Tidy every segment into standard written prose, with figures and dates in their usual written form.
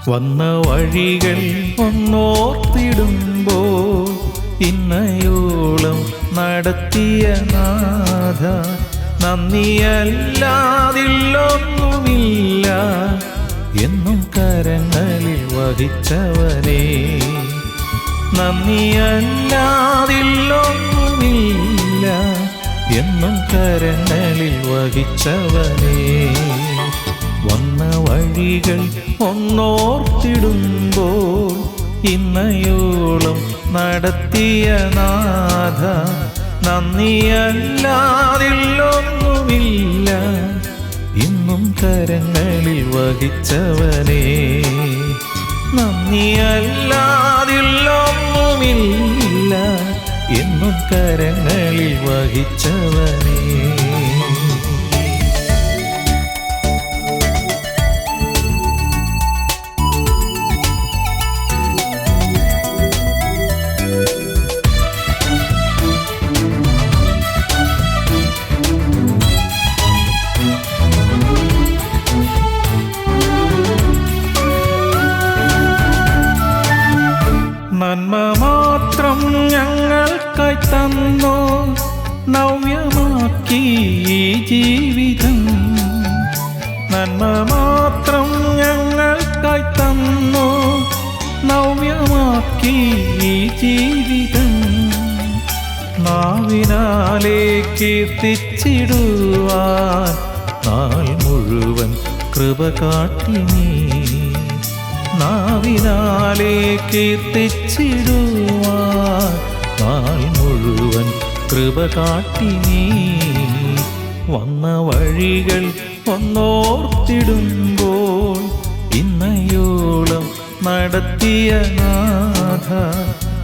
വന്ന വഴികൾ ഒന്നോർത്തിടുമ്പോൾ ഇന്നയോളം നടത്തിയ നാഥ, നന്ദിയല്ലാതില്ലൊന്നുമില്ല എന്നും കരങ്ങളിൽ വഹിച്ചവനേ. നന്ദിയല്ലാതില്ലൊന്നുമില്ല എന്നും കരങ്ങളിൽ വഹിച്ചവനേ. വന്ന വഴികൾ ഒന്നോർത്തിടുമ്പോൾ ഇന്നയോളം നടത്തിയ നാഥ, നന്ദിയല്ലാതില്ലൊന്നുമില്ല ഇന്നും കരങ്ങളിൽ വഹിച്ചവനേ. നന്ദിയല്ലാതില്ലൊന്നുമില്ല എന്നും കരങ്ങളിൽ വഹിച്ചവനേ. നന്മ മാത്രം ഞങ്ങൾക്കായി തന്നു, നവ്യമാക്കി ഈ ജീവിതം. നന്മ മാത്രം ഞങ്ങൾക്കായി തന്നു, നവ്യമാക്കി ഈ ജീവിതം. നാവിനാലെ കീർത്തിച്ചിടുവാൻ നാൾ മുഴുവൻ കൃപ കാട്ടി നീ. നാവിനാലെ കീർത്തിച്ചിടുവാൻ നാൾ മുഴുവൻ കൃപ കാട്ടി നീ. വന്ന വഴികൾ ഒന്നോർത്തിടുമ്പോൾ ഇന്നയോളം നടത്തിയ നാഥ,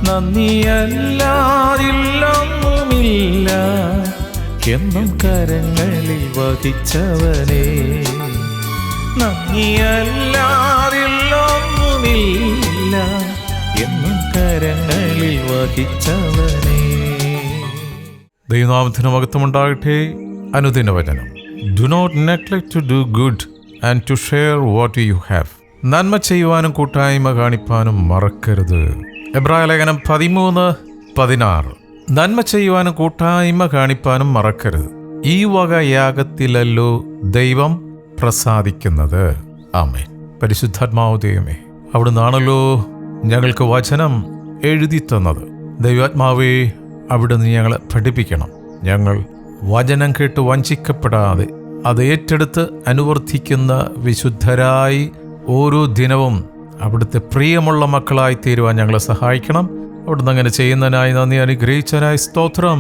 നന്ദിയല്ലാതില്ലൊന്നുമില്ല എന്നും കരങ്ങളിൽ വഹിച്ചവനേ. നന്ദിയല്ലാതില്ലൊന്നുമില്ല എന്നും കരങ്ങളിൽ വഹിച്ചവനേ. ദൈവനാമത്തിന് മഹത്വമുണ്ടാകട്ടെ. അനുദിന വചനം. Do not neglect to do good and to share what you have. നന്മ ചെയ്യുവാനും കൂട്ടായ്മ കാണിപ്പാനും മറക്കരുത്. എബ്രായ ലേഖനം 13:16. നന്മ ചെയ്യുവാനും കൂട്ടായ്മ കാണിപ്പാനും മറക്കരുത്. ഈ വക യാഗത്തിലല്ലോ ദൈവം പ്രസാദിക്കുന്നത്. ആമേൻ. പരിശുദ്ധാത്മാവ് ദൈവമേ, അവിടുന്നാണല്ലോ ഞങ്ങൾക്ക് വചനം എഴുതി തന്നത്. ദൈവാത്മാവേ, അവിടുന്ന് ഞങ്ങളെ പഠിപ്പിക്കണം. ഞങ്ങൾ വചനം കേട്ട് വഞ്ചിക്കപ്പെടാതെ അത് ഏറ്റെടുത്ത് അനുവർത്തിക്കുന്ന വിശുദ്ധരായി ഓരോ ദിനവും അവിടുത്തെ പ്രിയമുള്ള മക്കളായി തീരുവാൻ ഞങ്ങളെ സഹായിക്കണം. അവിടുന്ന് അങ്ങനെ ചെയ്യുന്നതിനായി നന്ദി. അനുഗ്രഹിച്ചതിനായി സ്തോത്രം.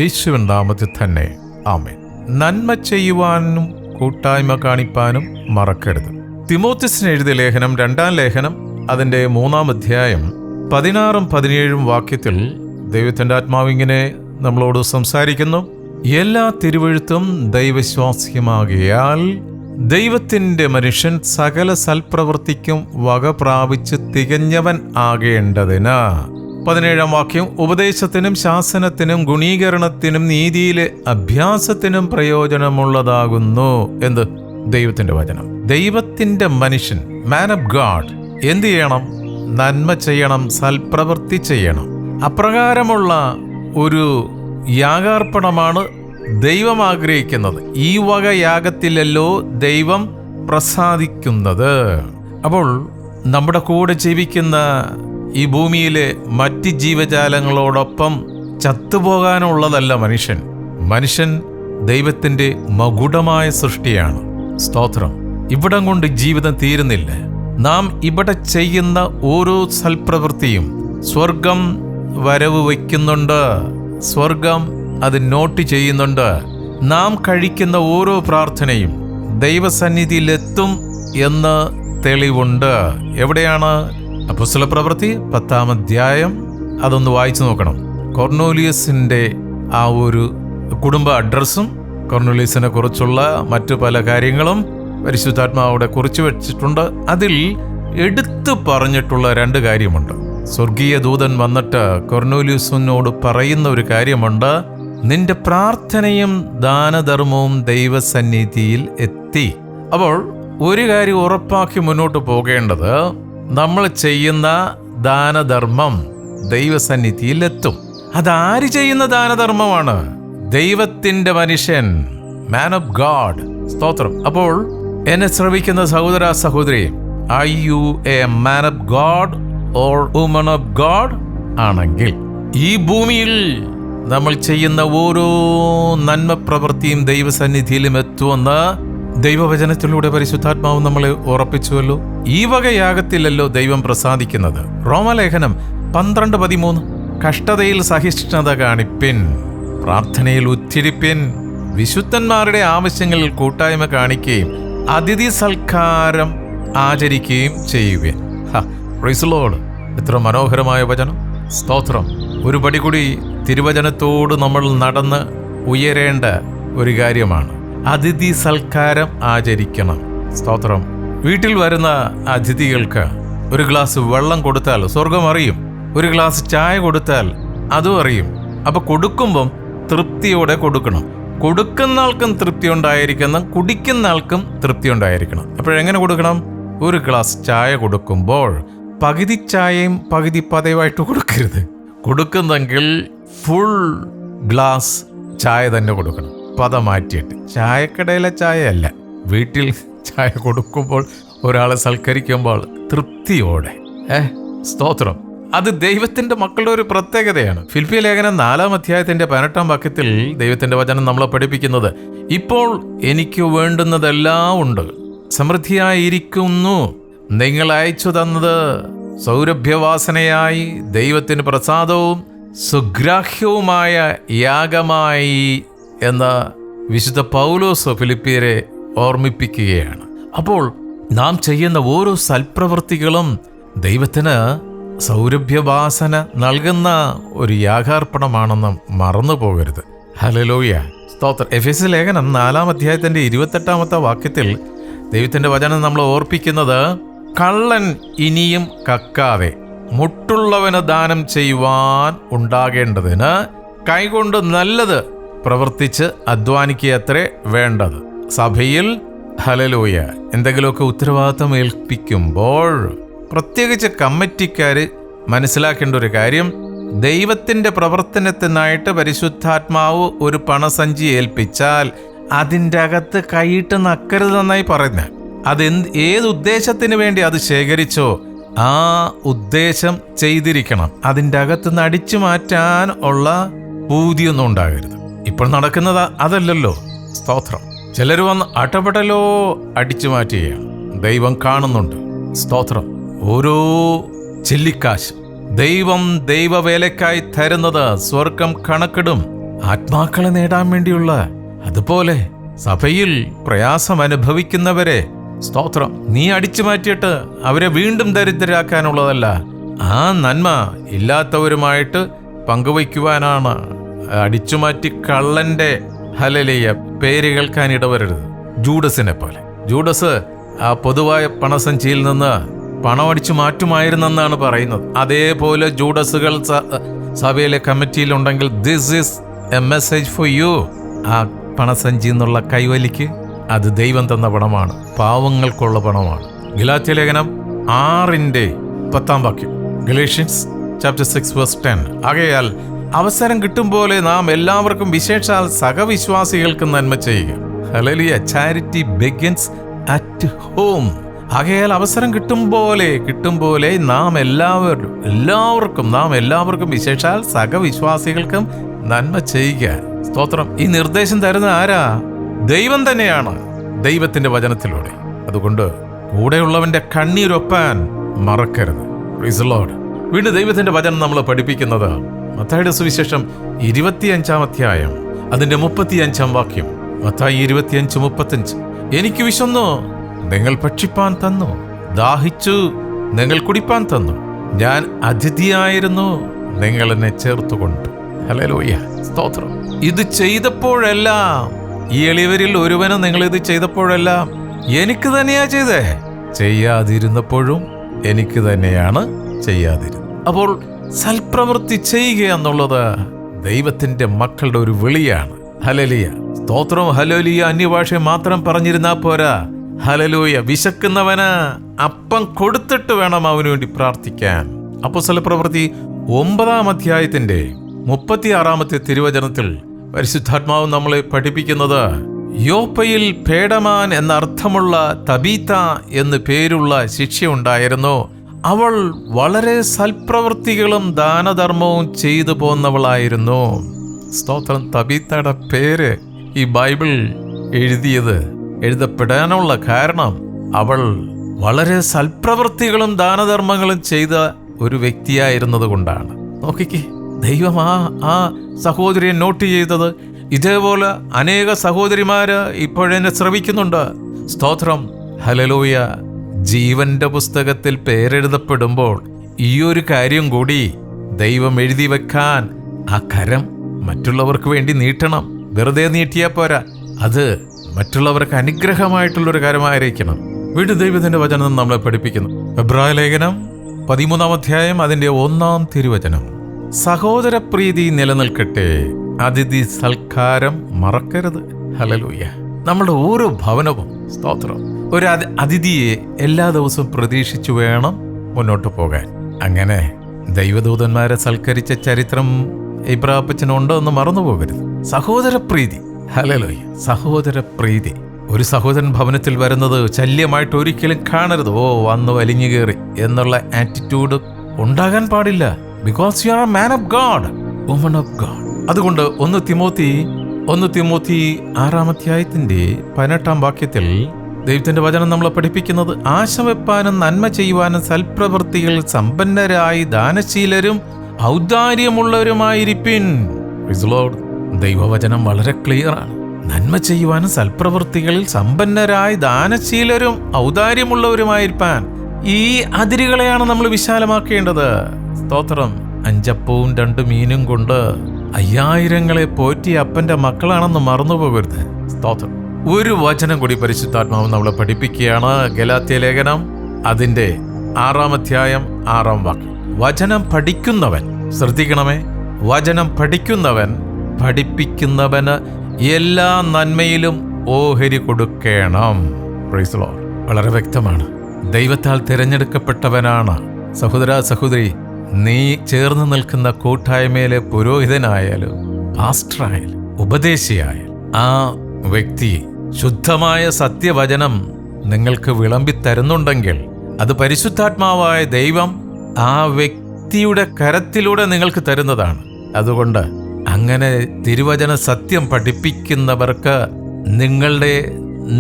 യേശുവിൻ നാമത്തിൽ തന്നെ ആമേൻ. നന്മ ചെയ്യുവാനും കൂട്ടായ്മ കാണിപ്പാനും മറക്കരുത്. തിമോത്തിസിന് എഴുതിയ ലേഖനം, 2-ാം ലേഖനം, അതിൻ്റെ 3-ാം അധ്യായം 16-17 വാക്യത്തിൽ ദൈവത്തിൻ്റെ ആത്മാവ് ഇങ്ങനെ നമ്മളോട് സംസാരിക്കുന്നു. എല്ലാ തിരുവെഴുത്തും ദൈവവിശ്വാസ്യമാകിയാൽ ദൈവത്തിൻ്റെ മനുഷ്യൻ സകല സൽപ്രവൃത്തിക്കും വക പ്രാപിച്ച് തികഞ്ഞവൻ ആകേണ്ടതിന്. 17-ാം വാക്യം, ഉപദേശത്തിനും ശാസനത്തിനും ഗുണീകരണത്തിനും നീതിയിലെ അഭ്യാസത്തിനും പ്രയോജനമുള്ളതാകുന്നു. എന്ത്? ദൈവത്തിന്റെ വചനം. ദൈവത്തിന്റെ മനുഷ്യൻ, മാൻ ഓഫ് ഗാഡ്, എന്ത് ചെയ്യണം? നന്മ ചെയ്യണം, സൽപ്രവൃത്തി ചെയ്യണം. അപ്രകാരമുള്ള ഒരു യാഗാർപ്പണമാണ് ദൈവം ആഗ്രഹിക്കുന്നത്. ഈ വക യാഗത്തിലല്ലോ ദൈവം പ്രസാദിക്കുന്നത്. അപ്പോൾ നമ്മുടെ കൂടെ ജീവിക്കുന്ന ഈ ഭൂമിയിലെ മറ്റ് ജീവജാലങ്ങളോടൊപ്പം ചത്തുപോകാനുള്ളതല്ല മനുഷ്യൻ. മനുഷ്യൻ ദൈവത്തിൻ്റെ മകുടമായ സൃഷ്ടിയാണ്. സ്തോത്രം. ഇവിടം കൊണ്ട് ജീവിതം തീരുന്നില്ല. നാം ഇവിടെ ചെയ്യുന്ന ഓരോ സൽപ്രവൃത്തിയും സ്വർഗം വരവ് വയ്ക്കുന്നുണ്ട്. സ്വർഗം അത് നോട്ട് ചെയ്യുന്നുണ്ട്. നാം കഴിക്കുന്ന ഓരോ പ്രാർത്ഥനയും ദൈവസന്നിധിയിലെത്തും എന്ന് തെളിവുണ്ട്. എവിടെയാണ്? അപ്പോസ്തലപ്രവൃത്തി 10-ാം അധ്യായം. അതൊന്ന് വായിച്ചു നോക്കണം. കൊർന്നേലിയസിൻ്റെ ആ ഒരു കുടുംബ അഡ്രസ്സും കൊർന്നേലിയസിനെ കുറിച്ചുള്ള മറ്റു പല കാര്യങ്ങളും പരിശുദ്ധാത്മാവിടെ കുറിച്ചു വെച്ചിട്ടുണ്ട്. അതിൽ എടുത്തു പറഞ്ഞിട്ടുള്ള 2 കാര്യമുണ്ട്. സ്വർഗീയ ദൂതൻ വന്നിട്ട് കൊർന്നേലിയസിനോട് പറയുന്ന ഒരു കാര്യമുണ്ട്. നിന്റെ പ്രാർത്ഥനയും ദാനധർമ്മവും ദൈവസന്നിധിയിൽ എത്തി. അപ്പോൾ ഒരു കാര്യം ഉറപ്പാക്കി മുന്നോട്ട് പോകേണ്ടത്, നമ്മൾ ചെയ്യുന്ന ദാനധർമ്മം ദൈവസന്നിധിയിലെത്തും. അതാര് ചെയ്യുന്ന ദാനധർമ്മമാണ്? ദൈവത്തിന്റെ മനുഷ്യൻ, മാൻ ഓഫ് ഗാഡ്. സ്തോത്രം. അപ്പോൾ എന്നെ ശ്രവിക്കുന്ന സഹോദര സഹോദരി, are you a man of God or woman of God? ആണെങ്കിൽ ഈ ഭൂമിയിൽ നമ്മൾ ചെയ്യുന്ന ഓരോ നന്മ പ്രവൃത്തിയും ദൈവസന്നിധിയിലും എത്തുമെന്ന് ദൈവവചനത്തിലൂടെ പരിശുദ്ധാത്മാവ് നമ്മളെ ഉറപ്പിച്ചുവല്ലോ. ഈ വകയാകത്തില്ലല്ലോ ദൈവം പ്രസാദിക്കുന്നത്. റോമലേഖനം 12:13. കഷ്ടതയിൽ സഹിഷ്ണുത കാണിപ്പിൻ, പ്രാർത്ഥനയിൽ ഉദ്ധരിപ്പിൻ, വിശുദ്ധന്മാരുടെ ആവശ്യങ്ങളിൽ കൂട്ടായ്മ കാണിക്കുകയും അതിഥി സൽക്കാരം ആചരിക്കുകയും ചെയ്യുവിൻ. Praise the Lord. എത്ര മനോഹരമായ വചനം. സ്തോത്രം. ഒരു പടി കൂടി തിരുവചനത്തോട് നമ്മൾ നടന്ന് ഉയരേണ്ട ഒരു കാര്യമാണ്. അതിഥി സൽക്കാരം ആചരിക്കണം. സ്തോത്രം. വീട്ടിൽ വരുന്ന അതിഥികൾക്ക് ഒരു ഗ്ലാസ് വെള്ളം കൊടുത്താൽ സ്വർഗം അറിയും, ഒരു ഗ്ലാസ് ചായ കൊടുത്താൽ അതും അറിയും. അപ്പൊ കൊടുക്കുമ്പം തൃപ്തിയോടെ കൊടുക്കണം. കൊടുക്കുന്ന ആൾക്കും തൃപ്തി ഉണ്ടായിരിക്കണം, കുടിക്കുന്ന ആൾക്കും തൃപ്തി ഉണ്ടായിരിക്കണം. അപ്പോഴെങ്ങനെ കൊടുക്കണം? ഒരു ഗ്ലാസ് ചായ കൊടുക്കുമ്പോൾ പകുതി ചായയും പകുതി പതയുമായിട്ട് കൊടുക്കരുത്. കൊടുക്കുന്നെങ്കിൽ ഫുൾ ഗ്ലാസ് ചായ തന്നെ കൊടുക്കണം, പത മാറ്റിയിട്ട്. ചായക്കടയിലെ ചായയല്ല, വീട്ടിൽ ചായ കൊടുക്കുമ്പോൾ, ഒരാളെ സൽക്കരിക്കുമ്പോൾ തൃപ്തിയോടെ. സ്തോത്രം. അത് ദൈവത്തിന്റെ മക്കളുടെ ഒരു പ്രത്യേകതയാണ്. ഫിലിപ്പിയ ലേഖനം 4-ാം അധ്യായത്തിന്റെ 18-ാം വാക്യത്തിൽ ദൈവത്തിന്റെ വചനം നമ്മളെ പഠിപ്പിക്കുന്നത്, ഇപ്പോൾ എനിക്ക് വേണ്ടുന്നതെല്ലാം ഉണ്ട്, സമൃദ്ധിയായിരിക്കുന്നു, നിങ്ങൾ അയച്ചു തന്നത് സൗരഭ്യവാസനയായി ദൈവത്തിന് പ്രസാദവും സുഗ്രാഹ്യവുമായ യാഗമായി എന്ന വിശുദ്ധ പൗലോസ് ഫിലിപ്പിയരെ ഓർമ്മിപ്പിക്കുകയാണ്. അപ്പോൾ നാം ചെയ്യുന്ന ഓരോ സൽപ്രവൃത്തികളും ദൈവത്തിന് സൗരഭ്യവാസന നൽകുന്ന ഒരു യാഗാർപ്പണമാണെന്ന് മറന്നു പോകരുത്. ഹല്ലേലൂയ. സ്തോത്രം. എഫെസ്യ ലേഖനം 4-ാം അധ്യായത്തിന്റെ 28-ാമത്തെ വാക്യത്തിൽ ദൈവത്തിന്റെ വചനം നമ്മളെ ഓർപ്പിക്കുന്നത്, കള്ളൻ ഇനിയും കക്കാതെ മുട്ടുള്ളവന് ദാനം ചെയ്യുവാൻ ഉണ്ടാകേണ്ടതിന് കൈകൊണ്ട് നല്ലത് പ്രവർത്തിച്ച് അധ്വാനിക്കുകയത്രേ വേണ്ടത്. സഭയിൽ ഹല്ലേലൂയ എന്തെങ്കിലുമൊക്കെ ഉത്തരവാദിത്തം ഏൽപ്പിക്കുമ്പോൾ, പ്രത്യേകിച്ച് കമ്മിറ്റിക്കാര് മനസ്സിലാക്കേണ്ട ഒരു കാര്യം, ദൈവത്തിന്റെ പ്രവർത്തനത്തിനായിട്ട് പരിശുദ്ധാത്മാവ് ഒരു പണസഞ്ചി ഏൽപ്പിച്ചാൽ അതിൻ്റെ അകത്ത് കൈയിട്ട് നക്കരുതെന്നായി പറയുന്നത്. ഏത് ഉദ്ദേശത്തിന് വേണ്ടി അത് ശേഖരിച്ചോ ആ ഉദ്ദേശം ചെയ്തിരിക്കണം. അതിൻ്റെ അകത്തുനിന്ന് അടിച്ചു മാറ്റാൻ ഉള്ള പൂതിയൊന്നും ഉണ്ടാകരുത്. ഇപ്പോൾ നടക്കുന്നത് അതല്ലല്ലോ. സ്തോത്രം. ചിലർ വന്ന് അടപടലോ അടിച്ചു മാറ്റുകയാണ്. ദൈവം കാണുന്നുണ്ട്. സ്തോത്രം. ഓരോ ചെല്ലിക്കാശ് ദൈവം ദൈവവേലക്കായി തരുന്നത് സ്വർഗം കണക്കിടും. ആത്മാക്കളെ നേടാൻ വേണ്ടിയുള്ള. അതുപോലെ സഭയിൽ പ്രയാസം അനുഭവിക്കുന്നവരെ, സ്തോത്രം, നീ അടിച്ചു മാറ്റിയിട്ട് അവരെ വീണ്ടും ദരിദ്രരാക്കാനുള്ളതല്ല, ആ നന്മ ഇല്ലാത്തവരുമായിട്ട് പങ്കുവയ്ക്കുവാനാണ്. അടിച്ചുമാറ്റി കള്ളന്റെ ഹല്ലേലൂയ പേര് കേൾക്കാൻ ഇടവരരുത്. ജൂഡസിനെ പോലെ. ജൂഡസ് ആ പൊതുവായ പണസഞ്ചിയിൽ നിന്ന് പണം അടിച്ചു മാറ്റുമായിരുന്നെന്നാണ് പറയുന്നത്. അതേപോലെ ജൂഡസുകൾ സഭയിലെ കമ്മിറ്റിയിലുണ്ടെങ്കിൽ this is a message for you. ആ പണസഞ്ചി എന്നുള്ള കൈവലിക്ക് അത് ദൈവം തന്ന പണമാണ്, പാവങ്ങൾക്കുള്ള പണമാണ്. ഗലാത്യ ലേഖനം 6-10 വാക്യം. Galatians chapter 6:10. ആകയാൽ അവസരം കിട്ടും പോലെ നാം എല്ലാവർക്കും, വിശേഷാൽ സഹവിശ്വാസികൾക്ക് നന്മ ചെയ്യുക. Hallelujah. Charity begins at home. ആകയാൽ അവസരം കിട്ടും പോലെ നാം എല്ലാവർക്കും വിശേഷാൽ സഹവിശ്വാസികൾക്കും നന്മ ചെയ്യുക. സ്തോത്രം. ഈ നിർദ്ദേശം തരുന്ന ആരാ? ദൈവം തന്നെയാണ്, ദൈവത്തിന്റെ വചനത്തിലൂടെ. അതുകൊണ്ട് കൂടെയുള്ളവന്റെ കണ്ണീരൊപ്പാൻ മറക്കരുത്. Praise the Lord. വീണ്ടും ദൈവത്തിന്റെ വചനം നമ്മൾ പഠിപ്പിക്കുന്നത് മത്തായിയുടെ സുവിശേഷം 25-ാം അധ്യായം അതിന്റെ 35-ാം വാക്യം. മത്തായി 25:35. എനിക്ക് വിശന്നു, നിങ്ങൾ ഭക്ഷിപ്പാൻ തന്നു, ദാഹിച്ചു, നിങ്ങൾ കുടിപ്പാൻ തന്നു, ഞാൻ അതിഥിയായിരുന്നു, നിങ്ങൾ എന്നെ ചേർത്തുകൊണ്ടു. ഹല്ലേലൂയ. സ്തോത്രം. ഇത് ചെയ്തപ്പോഴെല്ലാം, ഈ എളിയവരിൽ ഒരുവന് നിങ്ങൾ ഇത് ചെയ്തപ്പോഴെല്ലാം എനിക്ക് തന്നെയാ ചെയ്തേ, ചെയ്യാതിരുന്നപ്പോഴും എനിക്ക് തന്നെയാണ് ചെയ്യാതിരുന്നത്. അപ്പോൾ സൽപ്രവൃത്തി ചെയ്യുക എന്നുള്ളത് ദൈവത്തിന്റെ മക്കളുടെ ഒരു വിളിയാണ്. ഹല്ലേലൂയ. സ്തോത്രം. ഹല്ലേലൂയ അന്യഭാഷ മാത്രം പറഞ്ഞിരുന്നാ പോരാ. ഹല്ലേലൂയ. വിശക്കുന്നവന് അപ്പം കൊടുത്തിട്ട് വേണം അവന് വേണ്ടി പ്രാർത്ഥിക്കാൻ. അപ്പോസ്തലപ്രവൃത്തി 9-ാം അധ്യായത്തിന്റെ 36-ാമത്തെ തിരുവചനത്തിൽ പരിശുദ്ധാത്മാവ് നമ്മളെ പഠിപ്പിക്കുന്നത്, യോപ്പയിൽ പേടമാൻ എന്നർത്ഥമുള്ള തബീത്ത എന്ന് പേരുള്ള ശിഷ്യയുണ്ടായിരുന്നു. അവൾ വളരെ സൽപ്രവൃത്തികളും ദാനധർമ്മവും ചെയ്തു പോന്നവളായിരുന്നു. സ്തോത്രം. തബീത്തയുടെ പേര് ഈ ബൈബിൾ എഴുതപ്പെടാനുള്ള കാരണം അവൾ വളരെ സൽപ്രവൃത്തികളും ദാനധർമ്മങ്ങളും ചെയ്ത ഒരു വ്യക്തിയായിരുന്നത് കൊണ്ടാണ്. നോക്കിക്കേ, ദൈവം ആ സഹോദരിയെ നോട്ട് ചെയ്തത്. ഇതേപോലെ അനേക സഹോദരിമാര് ഇപ്പോഴെന്നെ ശ്രവിക്കുന്നുണ്ട്. സ്തോത്രം. ഹല്ലേലൂയ. ജീവന്റെ പുസ്തകത്തിൽ പേരെഴുതപ്പെടുമ്പോൾ ഈ ഒരു കാര്യം കൂടി ദൈവം എഴുതി വെക്കാൻ ആ കരം മറ്റുള്ളവർക്ക് വേണ്ടി നീട്ടണം. വെറുതെ നീട്ടിയാ പോരാ, അത് മറ്റുള്ളവർക്ക് അനുഗ്രഹമായിട്ടുള്ളൊരു കാര്യമായിരിക്കണം. വീണ്ടും ദൈവത്തിന്റെ വചനം നമ്മളെ പഠിപ്പിക്കുന്നു. എബ്രായ ലേഖനം 13-ാം അധ്യായം അതിന്റെ 1-ാം തിരുവചനം, സഹോദരപ്രീതി നിലനിൽക്കട്ടെ, അതിഥി സൽക്കാരം മറക്കരുത്. ഹല്ലേലൂയ. നമ്മുടെ ഓരോ ഭവനവും, സ്തോത്രം, ഒരു അതിഥിയെ എല്ലാ ദിവസവും പ്രതീക്ഷിച്ചു വേണം മുന്നോട്ട് പോകാൻ. അങ്ങനെ ദൈവദൂതന്മാരെ സൽക്കരിച്ച ചരിത്രം ഇബ്രാപ്പച്ചനുണ്ടോ എന്ന് മറന്നു പോകരുത്. സഹോദരപ്രീതി. ഹല്ലേലൂയ. സഹോദരപ്രീതി. ഒരു സഹോദരൻ ഭവനത്തിൽ വരുന്നത് ശല്യമായിട്ട് ഒരിക്കലും കാണരുത്. വന്ന് വലിഞ്ഞു കയറി എന്നുള്ള ആറ്റിറ്റ്യൂഡ് ഉണ്ടാകാൻ പാടില്ല. Because you are a man of God, woman of God. അതുകൊണ്ട് 1 തിമോത്തി 6-ാം അധ്യായത്തിന്റെ 18-ാം വാക്യത്തിൽ ദൈവത്തിന്റെ വചനം നമ്മളെ പഠിപ്പിക്കുന്നത്, ആശ വെപ്പാനും നന്മ ചെയ്യുവാനും സൽപ്രവൃത്തികൾ സമ്പന്നരായി ദാനശീലരും ഔദാര്യമുള്ളവരുമായിരിപ്പിൻ. ദൈവവചനം വളരെ ക്ലിയറാണ്. നന്മ ചെയ്യുവാനും സൽപ്രവൃത്തികളിൽ സമ്പന്നരായി ദാനശീലരും ഔദാര്യമുള്ളവരുമായിരിക്കാൻ. ഈ അതിരുകളെയാണ് നമ്മൾ വിശാലമാക്കേണ്ടത്. സ്തോത്രം. 5 അപ്പവും 2 മീനും കൊണ്ട് 5000 പോറ്റി അപ്പന്റെ മക്കളാണെന്ന് മറന്നുപോകരുത്. സ്തോത്രം. ഒരു വചനം കൂടി പരിശുദ്ധാത്മാവ് നമ്മളെ പഠിപ്പിക്കുകയാണ്. ഗലാത്യ ലേഖനം അതിന്റെ 6-ാം അധ്യായം 6-ാം വാക്യം. വചനം പഠിക്കുന്നവൻ, ശ്രദ്ധിക്കണമേ, വചനം പഠിപ്പിക്കുന്നവന് എല്ലാ നന്മയിലും ഓഹരി കൊടുക്കണം. Praise the Lord. വളരെ വ്യക്തമാണ്. ദൈവത്താൽ തിരഞ്ഞെടുക്കപ്പെട്ടവനാണ്. സഹോദരി, നീ ചേർന്ന് നിൽക്കുന്ന കൂട്ടായ്മയിലെ പുരോഹിതനായാലും പാസ്റ്ററായാലും ഉപദേശിയായാലും ആ വ്യക്തി ശുദ്ധമായ സത്യവചനം നിങ്ങൾക്ക് വിളമ്പിത്തരുന്നുണ്ടെങ്കിൽ അത് പരിശുദ്ധാത്മാവായ ദൈവം ആ വ്യക്തിയുടെ കരത്തിലൂടെ നിങ്ങൾക്ക് തരുന്നതാണ്. അതുകൊണ്ട് അങ്ങനെ തിരുവചന സത്യം പഠിപ്പിക്കുന്നവർക്ക് നിങ്ങളുടെ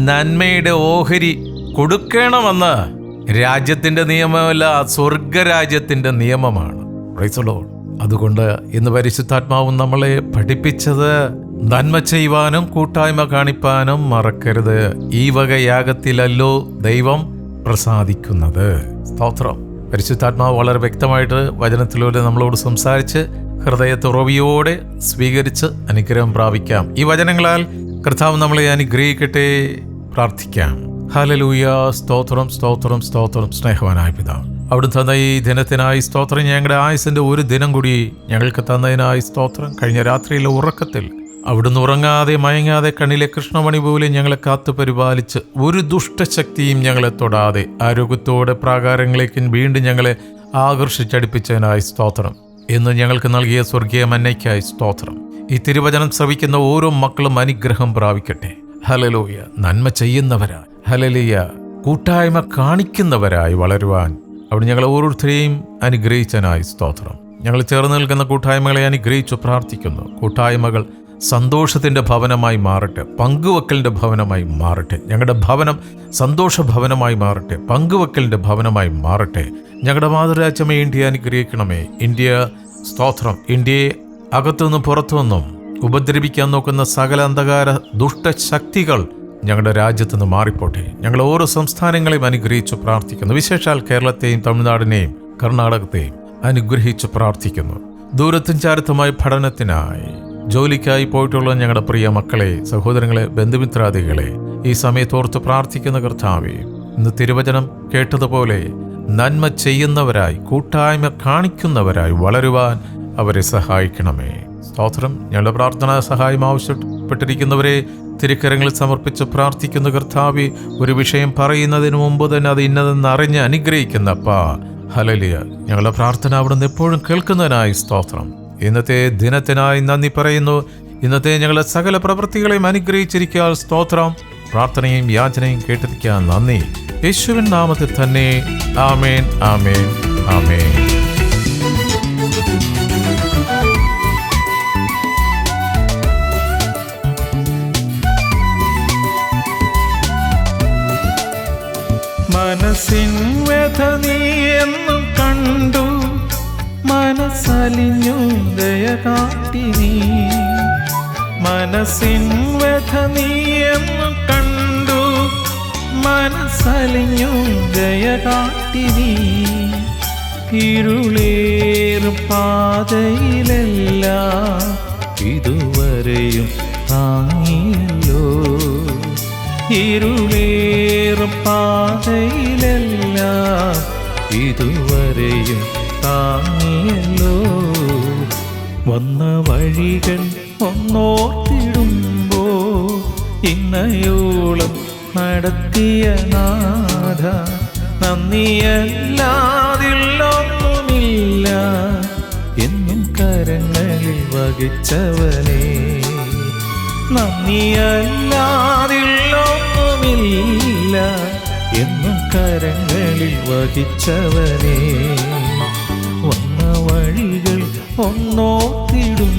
നന്മയുടെ ഓഹരി കൊടുക്കണമെന്ന് രാജ്യത്തിന്റെ നിയമമല്ല, സ്വർഗരാജ്യത്തിന്റെ നിയമമാണ്. Praise the Lord. അതുകൊണ്ട് ഇന്ന് പരിശുദ്ധാത്മാവും നമ്മളെ പഠിപ്പിച്ചത്, നന്മ ചെയ്യുവാനും കൂട്ടായ്മ കാണിപ്പാനും മറക്കരുത്. ഈ വക യാഗത്തിലല്ലോ ദൈവം പ്രസാദിക്കുന്നത്. സ്തോത്രം. പരിശുദ്ധാത്മാവ് വളരെ വ്യക്തമായിട്ട് വചനത്തിലൂടെ നമ്മളോട് സംസാരിച്ച് ഹൃദയത്തുറവിയോടെ സ്വീകരിച്ച് അനുഗ്രഹം പ്രാപിക്കാം. ഈ വചനങ്ങളാൽ കർത്താവ് നമ്മളെ അനുഗ്രഹിക്കട്ടെ. പ്രാർത്ഥിക്കാം. ഹല്ലേലൂയ. സ്തോത്രം, സ്തോത്രം, സ്തോത്രം. സ്നേഹവാനായ പിതാവ്, അവിടുന്ന് തന്ന ഈ ദിനത്തിനായി സ്തോത്രം. ഞങ്ങളുടെ ആയുസിന്റെ ഒരു ദിനം കൂടി ഞങ്ങൾക്ക് തന്നതിനായി സ്തോത്രം. കഴിഞ്ഞ രാത്രിയിലെ ഉറക്കത്തിൽ അവിടുന്ന് ഉറങ്ങാതെ മയങ്ങാതെ കണ്ണിലെ കൃഷ്ണമണി പോലെ ഞങ്ങളെ കാത്തു പരിപാലിച്ച് ഒരു ദുഷ്ടശക്തിയും ഞങ്ങളെ തൊടാതെ ആരോഗ്യത്തോടെ പ്രാകാരങ്ങളിലേക്ക് വീണ്ടും ഞങ്ങളെ ആകർഷിച്ചടിപ്പിച്ചതിനായി സ്തോത്രം. ഇന്ന് ഞങ്ങൾക്ക് നൽകിയ സ്വർഗീയ മന്നയ്ക്കായി സ്തോത്രം. ഈ തിരുവചനം ശ്രവിക്കുന്ന ഓരോ മക്കളും അനുഗ്രഹം പ്രാപിക്കട്ടെ. ഹല്ലേലൂയ. നന്മ ചെയ്യുന്നവരായി, ഹല്ലേലൂയ, കൂട്ടായ്മ കാണിക്കുന്നവരായി വളരുവാൻ അവിടെ ഞങ്ങളെ ഓരോരുത്തരെയും അനുഗ്രഹിച്ചതിനായി സ്തോത്രം. ഞങ്ങൾ ചേർന്ന് നിൽക്കുന്ന കൂട്ടായ്മകളെ അനുഗ്രഹിച്ചു പ്രാർത്ഥിക്കുന്നു. കൂട്ടായ്മകൾ സന്തോഷത്തിൻ്റെ ഭവനമായി മാറട്ടെ, പങ്കുവെക്കലിൻ്റെ ഭവനമായി മാറട്ടെ. ഞങ്ങളുടെ ഭവനം സന്തോഷ ഭവനമായി മാറട്ടെ, പങ്കുവെക്കലിൻ്റെ ഭവനമായി മാറട്ടെ. ഞങ്ങളുടെ മാതൃരാജ്യമേ ഇന്ത്യ അനുഗ്രഹിക്കണമേ. ഇന്ത്യ സ്തോത്രം. ഇന്ത്യയെ അകത്തുനിന്നും പുറത്തുനിന്നും ഉപദ്രവിക്കാൻ നോക്കുന്ന സകല അന്ധകാര ദുഷ്ടശക്തികൾ ഞങ്ങളുടെ രാജ്യത്തു നിന്ന് മാറിപ്പോട്ടെ. ഞങ്ങൾ ഓരോ സംസ്ഥാനങ്ങളെയും അനുഗ്രഹിച്ചു പ്രാർത്ഥിക്കുന്നു. വിശേഷാൽ കേരളത്തെയും തമിഴ്നാടിനെയും കർണാടകത്തെയും അനുഗ്രഹിച്ചു പ്രാർത്ഥിക്കുന്നു. ദൂരത്തും ചാരത്തുമായി പഠനത്തിനായി ജോലിക്കായി പോയിട്ടുള്ള ഞങ്ങളുടെ പ്രിയ മക്കളെ, സഹോദരങ്ങളെ, ബന്ധുമിത്രാദികളെ ഈ സമയത്തോർത്ത് പ്രാർത്ഥിക്കുന്ന കർത്താവേ, ഇന്ന് തിരുവചനം കേട്ടതുപോലെ നന്മ ചെയ്യുന്നവരായി, കൂട്ടായ്മ കാണിക്കുന്നവരായി വളരുവാൻ അവരെ സഹായിക്കണമേ. സ്തോത്രം. ഞങ്ങളുടെ പ്രാർത്ഥനാ സഹായം രോഗപ്പെട്ടിരിക്കുന്നവരെ തിരുക്കരങ്ങളിൽ സമർപ്പിച്ച് പ്രാർത്ഥിക്കുന്ന കർത്താവേ, ഒരു വിഷയം പറയുന്നതിന് മുമ്പ് തന്നെ അത് ഇന്നതെന്ന് അറിഞ്ഞ് അനുഗ്രഹിക്കുന്നപ്പാ. ഹല്ലേലൂയ. ഞങ്ങളുടെ പ്രാർത്ഥന അവിടുന്ന് എപ്പോഴും കേൾക്കുന്നതിനായി സ്തോത്രം. ഇന്നത്തെ ദിനത്തിനായി നന്ദി പറയുന്നു. ഇന്നത്തെ ഞങ്ങളുടെ സകല പ്രവൃത്തികളെയും അനുഗ്രഹിച്ചിരിക്കാൻ സ്തോത്രം. പ്രാർത്ഥനയും യാചനയും കേട്ടിരിക്കാൻ നന്ദി. യേശുവിൻ നാമത്തിൽ തന്നെ. ആമേൻ, ആമേൻ, ആമേൻ. മനസ്സിൻ വ്യഥ നീ എന്നും കണ്ടു, മനസ്സലിഞ്ഞു ദയ കാട്ടി നീ. മനസ്സിൻ വ്യഥ നീ എന്നും കണ്ടു, മനസ്സലിഞ്ഞു ദയ കാട്ടി നീ. ഇരുളേറും പാതയിലെല്ലാം ഇതുവരെയും താങ്ങിയല്ലോ. ഇരുളേറും പാതയിലെല്ലാം ഇതുവരെയും താങ്ങിയല്ലോ. വന്ന വഴികൾ ഒന്നോർത്തിടുമ്പോ ഇന്നയോളം നടത്തിയ നാഥ, നന്ദിയല്ലാതില്ലൊന്നുമില്ല. എന്നും കരങ്ങളിൽ വഹിച്ചവനേ, നന്ദിയല്ലാതില്ലൊന്നുമില്ല. എന്നും കരങ്ങളിൽ വഹിച്ചവനേ. വന്ന വഴികൾ ഒന്നോർത്തിടും